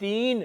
3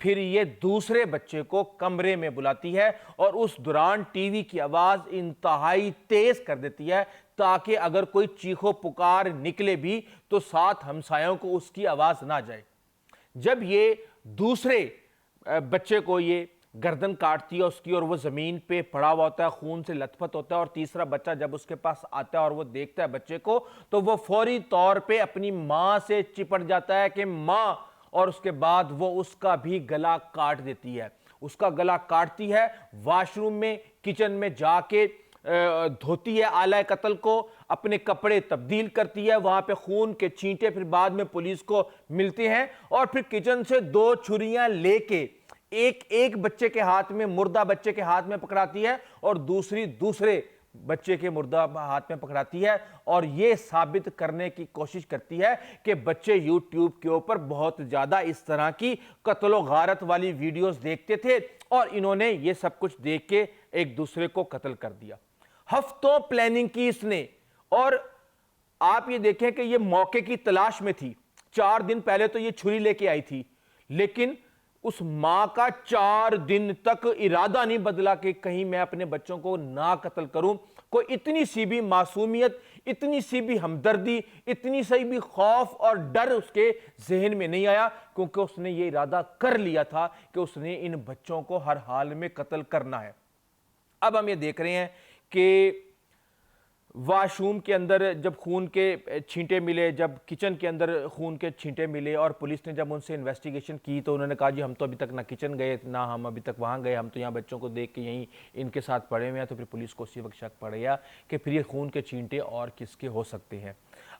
پھر یہ دوسرے بچے کو کمرے میں بلاتی ہے اور اس دوران ٹی وی کی آواز انتہائی تیز کر دیتی ہے تاکہ اگر کوئی چیخو پکار نکلے بھی تو ساتھ ہمسایوں کو اس کی آواز نہ جائے۔ جب یہ دوسرے بچے کو یہ گردن کاٹتی ہے اس کی اور وہ زمین پہ پڑا ہوا ہوتا ہے، خون سے لت پت ہوتا ہے، اور تیسرا بچہ جب اس کے پاس آتا ہے اور وہ دیکھتا ہے بچے کو تو وہ فوری طور پہ اپنی ماں سے چپٹ جاتا ہے کہ ماں، اور اس کے بعد وہ اس کا بھی گلا کاٹ دیتی ہے۔ اس کا گلا کاٹتی ہے، واش روم میں کچن میں جا کے دھوتی ہے آلہ قتل کو، اپنے کپڑے تبدیل کرتی ہے، وہاں پہ خون کے چھینٹے پھر بعد میں پولیس کو ملتے ہیں، اور پھر کچن سے 2 چھریاں لے کے ایک بچے کے ہاتھ میں، مردہ بچے کے ہاتھ میں پکڑاتی ہے، اور دوسرے بچے کے مردہ ہاتھ میں پکڑاتی ہے، اور یہ ثابت کرنے کی کوشش کرتی ہے کہ بچے یوٹیوب کے اوپر بہت زیادہ اس طرح کی قتل و غارت والی ویڈیوز دیکھتے تھے اور انہوں نے یہ سب کچھ دیکھ کے ایک دوسرے کو قتل کر دیا۔ ہفتوں پلاننگ کی اس نے، اور آپ یہ دیکھیں کہ یہ موقع کی تلاش میں تھی۔ 4 دن پہلے تو یہ چھری لے کے آئی تھی، لیکن اس ماں کا 4 دن تک ارادہ نہیں بدلا کہ کہیں میں اپنے بچوں کو نہ قتل کروں۔ کوئی اتنی سی بھی معصومیت، اتنی سی بھی ہمدردی، اتنی سی بھی خوف اور ڈر اس کے ذہن میں نہیں آیا، کیونکہ اس نے یہ ارادہ کر لیا تھا کہ اس نے ان بچوں کو ہر حال میں قتل کرنا ہے۔ اب ہم یہ دیکھ رہے ہیں کہ واش روم کے اندر جب خون کے چھینٹے ملے، جب کچن کے اندر خون کے چھینٹے ملے، اور پولیس نے جب ان سے انویسٹیگیشن کی تو انہوں نے کہا جی ہم تو ابھی تک نہ کچن گئے، نہ ہم ابھی تک وہاں گئے، ہم تو یہاں بچوں کو دیکھ کے یہیں ان کے ساتھ پڑے ہوئے ہیں۔ تو پھر پولیس کو اسی وقت شک پڑ گیا کہ پھر یہ خون کے چھینٹے اور کس کے ہو سکتے ہیں۔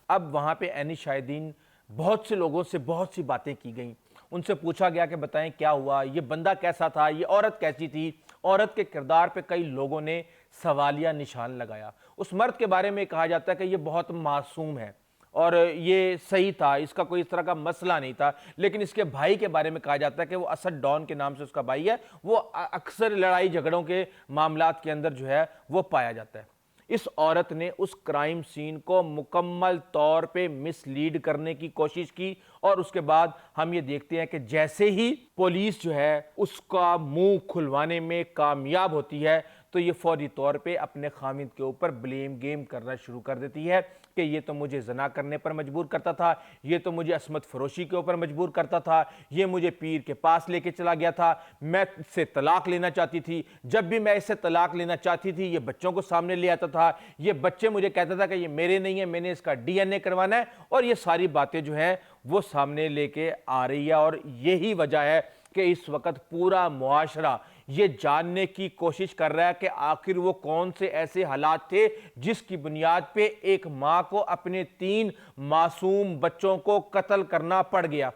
اب وہاں پہ عینی شاہدین بہت سے لوگوں سے بہت سی باتیں کی گئیں، ان سے پوچھا گیا کہ بتائیں کیا ہوا، یہ بندہ کیسا تھا، یہ عورت کیسی تھی۔ عورت کے کردار پہ کئی لوگوں نے سوالیہ نشان لگایا۔ اس مرد کے بارے میں کہا جاتا ہے کہ یہ بہت معصوم ہے اور یہ صحیح تھا، اس کا کوئی اس طرح کا مسئلہ نہیں تھا، لیکن اس کے بھائی کے بارے میں کہا جاتا ہے کہ وہ اسد ڈان کے نام سے اس کا بھائی ہے، وہ اکثر لڑائی جھگڑوں کے معاملات کے اندر جو ہے وہ پایا جاتا ہے۔ اس عورت نے اس کرائم سین کو مکمل طور پہ مس لیڈ کرنے کی کوشش کی، اور اس کے بعد ہم یہ دیکھتے ہیں کہ جیسے ہی پولیس جو ہے اس کا منہ کھلوانے میں کامیاب ہوتی ہے تو یہ فوری طور پہ اپنے خامند کے اوپر بلیم گیم کرنا شروع کر دیتی ہے کہ یہ تو مجھے زنا کرنے پر مجبور کرتا تھا، یہ تو مجھے عصمت فروشی کے اوپر مجبور کرتا تھا، یہ مجھے پیر کے پاس لے کے چلا گیا تھا، میں اس سے طلاق لینا چاہتی تھی، جب بھی میں اس سے طلاق لینا چاہتی تھی یہ بچوں کو سامنے لے آتا تھا، یہ بچے مجھے کہتا تھا کہ یہ میرے نہیں ہیں، میں نے اس کا ڈی این اے کروانا ہے، اور یہ ساری باتیں جو ہیں وہ سامنے لے کے آ رہی ہے۔ اور یہی وجہ ہے کہ اس وقت پورا معاشرہ یہ جاننے کی کوشش کر رہا ہے کہ آخر وہ کون سے ایسے حالات تھے جس کی بنیاد پہ ایک ماں کو اپنے 3 معصوم بچوں کو قتل کرنا پڑ گیا۔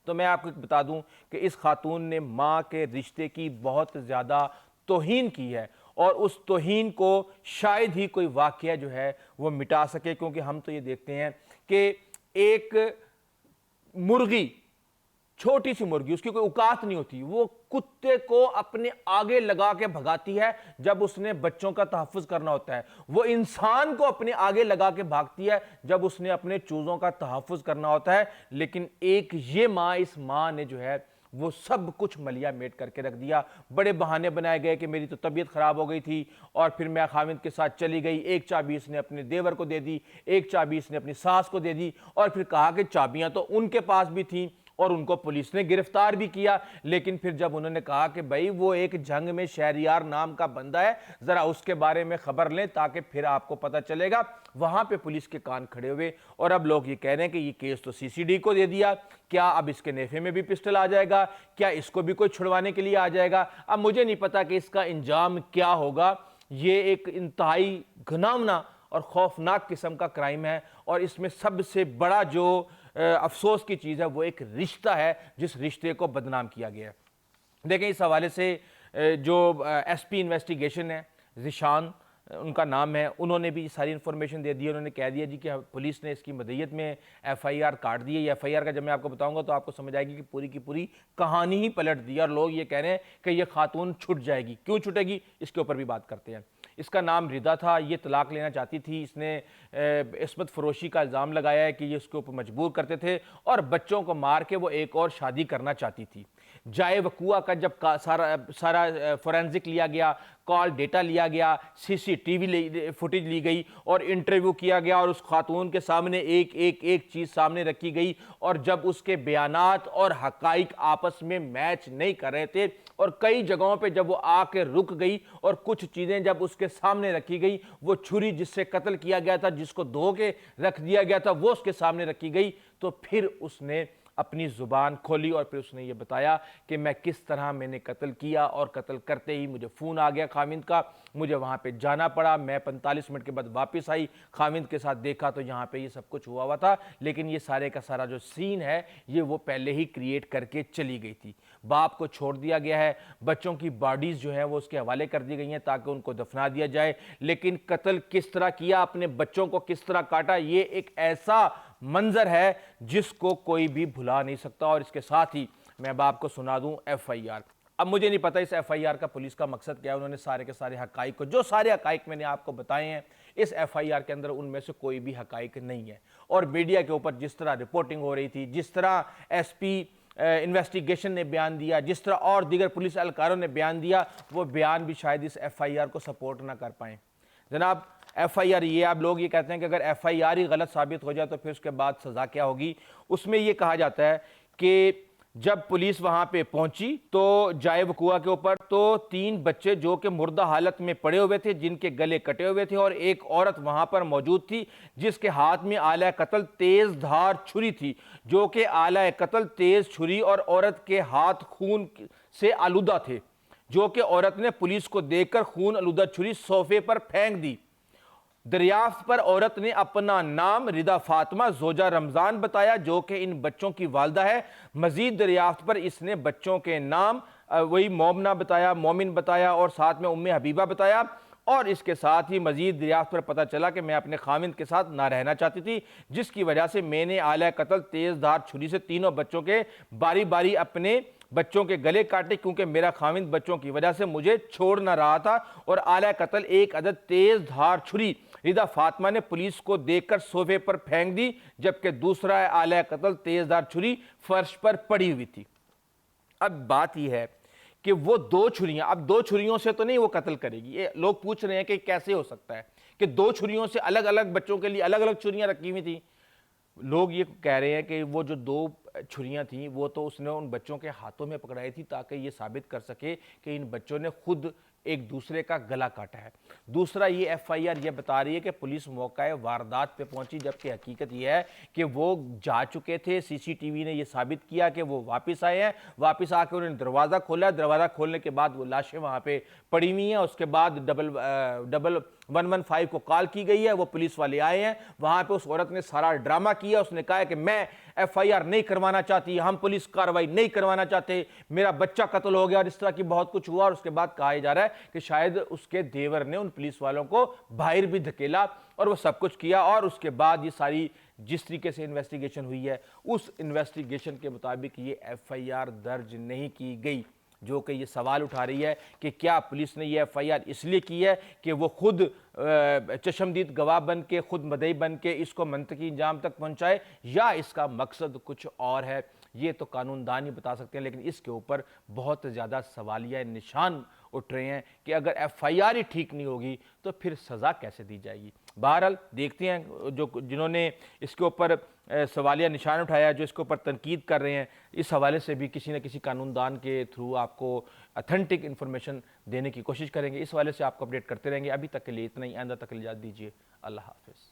تو میں آپ کو بتا دوں کہ اس خاتون نے ماں کے رشتے کی بہت زیادہ توہین کی ہے، اور اس توہین کو شاید ہی کوئی واقعہ جو ہے وہ مٹا سکے، کیونکہ ہم تو یہ دیکھتے ہیں کہ ایک مرغی، چھوٹی سی مرغی، اس کی کوئی اوقات نہیں ہوتی، وہ کتے کو اپنے آگے لگا کے بھگاتی ہے جب اس نے بچوں کا تحفظ کرنا ہوتا ہے، وہ انسان کو اپنے آگے لگا کے بھاگتی ہے جب اس نے اپنے چوزوں کا تحفظ کرنا ہوتا ہے۔ لیکن ایک یہ ماں، اس ماں نے جو ہے وہ سب کچھ ملیا میٹ کر کے رکھ دیا۔ بڑے بہانے بنائے گئے کہ میری تو طبیعت خراب ہو گئی تھی اور پھر میں خاوند کے ساتھ چلی گئی، ایک چابی اس نے اپنے دیور کو دے دی، ایک چابی اس نے اپنی ساس کو دے دی، اور پھر کہا کہ چابیاں تو ان کے پاس بھی تھیں، اور ان کو پولیس نے گرفتار بھی کیا۔ لیکن پھر جب انہوں نے کہا کہ بھائی وہ ایک جنگ میں شہریار نام کا بندہ ہے، ذرا اس کے بارے میں خبر لیں تاکہ پھر آپ کو پتہ چلے گا، وہاں پہ پولیس کے کان کھڑے ہوئے، اور اب لوگ یہ کہہ رہے ہیں کہ یہ کیس تو سی سی ڈی کو دے دیا، کیا اب اس کے نیفے میں بھی پسٹل آ جائے گا، کیا اس کو بھی کوئی چھڑوانے کے لیے آ جائے گا؟ اب مجھے نہیں پتا کہ اس کا انجام کیا ہوگا۔ یہ ایک انتہائی گھناؤنا اور خوفناک قسم کا کرائم ہے، اور اس میں سب سے بڑا جو افسوس کی چیز ہے وہ ایک رشتہ ہے جس رشتے کو بدنام کیا گیا ہے۔ دیکھیں اس حوالے سے جو ایس پی انویسٹیگیشن ہے، ذیشان ان کا نام ہے، انہوں نے بھی ساری انفارمیشن دے دی، انہوں نے کہہ دیا جی کہ پولیس نے اس کی مدعیت میں ایف آئی آر کاٹ دی ہے۔ یہ ایف آئی آر کا جب میں آپ کو بتاؤں گا تو آپ کو سمجھ آئے گی کہ پوری کی پوری کہانی ہی پلٹ دی، اور لوگ یہ کہہ رہے ہیں کہ یہ خاتون چھٹ جائے گی۔ کیوں چھٹے گی اس کے اوپر بھی بات کرتے ہیں۔ اس کا نام ردا تھا، یہ طلاق لینا چاہتی تھی، اس نے عصمت فروشی کا الزام لگایا ہے کہ یہ اس کے اوپر مجبور کرتے تھے، اور بچوں کو مار کے وہ ایک اور شادی کرنا چاہتی تھی۔ جائے وقوع کا جب سارا فورینزک لیا گیا، کال ڈیٹا لیا گیا، سی سی ٹی وی فوٹیج لی گئی اور انٹرویو کیا گیا اور اس خاتون کے سامنے ایک چیز سامنے رکھی گئی، اور جب اس کے بیانات اور حقائق آپس میں میچ نہیں کر رہے تھے اور کئی جگہوں پہ جب وہ آ کے رک گئی اور کچھ چیزیں جب اس کے سامنے رکھی گئی، وہ چھری جس سے قتل کیا گیا تھا، جس کو دھو کے رکھ دیا گیا تھا، وہ اس کے سامنے رکھی گئی، تو پھر اس نے اپنی زبان کھولی اور پھر اس نے یہ بتایا کہ میں کس طرح میں نے قتل کیا، اور قتل کرتے ہی مجھے فون آ گیا خاوند کا، مجھے وہاں پہ جانا پڑا، میں 45 منٹ کے بعد واپس آئی، خاوند کے ساتھ دیکھا تو یہاں پہ یہ سب کچھ ہوا تھا، لیکن یہ سارے کا سارا جو سین ہے یہ وہ پہلے ہی کریٹ کر کے چلی گئی تھی۔ باپ کو چھوڑ دیا گیا ہے، بچوں کی باڈیز جو ہیں وہ اس کے حوالے کر دی گئی ہیں تاکہ ان کو دفنا دیا جائے، لیکن قتل کس طرح کیا، اپنے بچوں کو کس طرح کاٹا، یہ ایک ایسا منظر ہے جس کو کوئی بھی بھلا نہیں سکتا۔ اور اس کے ساتھ ہی میں اب آپ کو سنا دوں ایف آئی آر۔ اب مجھے نہیں پتا اس ایف آئی آر کا پولیس کا مقصد کیا ہے، انہوں نے سارے کے سارے حقائق کو، جو سارے حقائق میں نے آپ کو بتائے ہیں، اس ایف آئی آر کے اندر ان میں سے کوئی بھی حقائق نہیں ہے، اور میڈیا کے اوپر جس طرح رپورٹنگ ہو رہی تھی، جس طرح ایس پی انویسٹیگیشن نے بیان دیا، جس طرح اور دیگر پولیس اہلکاروں نے بیان دیا، وہ بیان بھی شاید اس ایف آئی آر کو سپورٹ نہ کر پائیں۔ جناب ایف آئی آر، یہ آپ لوگ یہ کہتے ہیں کہ اگر ایف آئی آر ہی غلط ثابت ہو جائے تو پھر اس کے بعد سزا کیا ہوگی؟ اس میں یہ کہا جاتا ہے کہ جب پولیس وہاں پہ پہنچی تو جائے وقوع کے اوپر تو 3 بچے جو کہ مردہ حالت میں پڑے ہوئے تھے، جن کے گلے کٹے ہوئے تھے، اور ایک عورت وہاں پر موجود تھی جس کے ہاتھ میں آلہ قتل تیز دھار چھری تھی، جو کہ آلہ قتل تیز چھری اور عورت کے ہاتھ خون سے آلودہ تھے، جو کہ عورت نے پولیس کو دیکھ کر خون آلودہ چھری صوفے پر پھینک دی۔ دریافت پر عورت نے اپنا نام ردا فاطمہ زوجہ رمضان بتایا، جو کہ ان بچوں کی والدہ ہے۔ مزید دریافت پر اس نے بچوں کے نام وہی مومن بتایا اور ساتھ میں ام حبیبہ بتایا، اور اس کے ساتھ ہی مزید دریافت پر پتہ چلا کہ میں اپنے خاوند کے ساتھ نہ رہنا چاہتی تھی، جس کی وجہ سے میں نے آلہ قتل تیز دھار چھری سے تینوں بچوں کے باری باری اپنے بچوں کے گلے کاٹے، کیونکہ میرا خاوند بچوں کی وجہ سے مجھے چھوڑ نہ رہا تھا، اور آلہ قتل ایک عدد تیز دھار چھری ردا فاطمہ نے پولیس کو دیکھ کر صوفے پر پھینک دی، جبکہ دوسرا آلہ قتل تیز دھار چھری فرش پر پڑی ہوئی تھی۔ اب بات یہ ہے کہ وہ 2 چھریاں، اب 2 چھریوں سے تو نہیں وہ قتل کرے گی، یہ لوگ پوچھ رہے ہیں کہ کیسے ہو سکتا ہے کہ 2 چھریوں سے الگ الگ بچوں کے لیے الگ الگ چھریاں رکھی ہوئی تھیں۔ لوگ یہ کہہ رہے ہیں کہ وہ جو 2 چھریاں تھیں وہ تو اس نے ان بچوں کے ہاتھوں میں پکڑائی تھی تاکہ یہ ثابت کر سکے کہ ان بچوں نے خود ایک دوسرے کا گلا کاٹا ہے۔ دوسرا یہ ایف آئی آر یہ بتا رہی ہے کہ پولیس موقع واردات پہ پہنچی، جبکہ حقیقت یہ ہے کہ وہ جا چکے تھے، سی سی ٹی وی نے یہ ثابت کیا کہ وہ واپس آئے ہیں، واپس آ کے انہوں نے دروازہ کھولا، دروازہ کھولنے کے بعد وہ لاشیں وہاں پہ پڑی ہوئی ہیں، اس کے بعد ڈبل 115 کو کال کی گئی ہے، وہ پولیس والے آئے ہیں، وہاں پہ اس عورت نے سارا ڈرامہ کیا، اس نے کہا ہے کہ میں ایف آئی آر نہیں کروانا چاہتی، ہم پولیس کارروائی نہیں کروانا چاہتے، میرا بچہ قتل ہو گیا، اور اس طرح کی بہت کچھ ہوا، اور اس کے بعد کہا جا رہا ہے کہ شاید اس کے دیور نے ان پولیس والوں کو باہر بھی دھکیلا اور وہ سب کچھ کیا، اور اس کے بعد یہ ساری جس طریقے سے انویسٹیگیشن ہوئی ہے اس انویسٹیگیشن کے مطابق یہ ایف آئی آر درج نہیں کی گئی، جو کہ یہ سوال اٹھا رہی ہے کہ کیا پولیس نے یہ ایف آئی آر اس لیے کی ہے کہ وہ خود چشمدید گواہ بن کے، خود مدعی بن کے اس کو منطقی انجام تک پہنچائے، یا اس کا مقصد کچھ اور ہے؟ یہ تو قانون دان ہی بتا سکتے ہیں، لیکن اس کے اوپر بہت زیادہ سوالیہ نشان اٹھ رہے ہیں کہ اگر ایف آئی آر ہی ٹھیک نہیں ہوگی تو پھر سزا کیسے دی جائے گی؟ بہرحال دیکھتے ہیں جنہوں نے اس کے اوپر سوالیہ نشان اٹھایا، جو اس کے اوپر تنقید کر رہے ہیں، اس حوالے سے بھی کسی نہ کسی قانون دان کے تھرو آپ کو اتھینٹک انفارمیشن دینے کی کوشش کریں گے، اس حوالے سے آپ کو اپڈیٹ کرتے رہیں گے۔ ابھی تک کے لیے اتنا ہی، آئندہ تک اجازت دیجیے، اللہ حافظ۔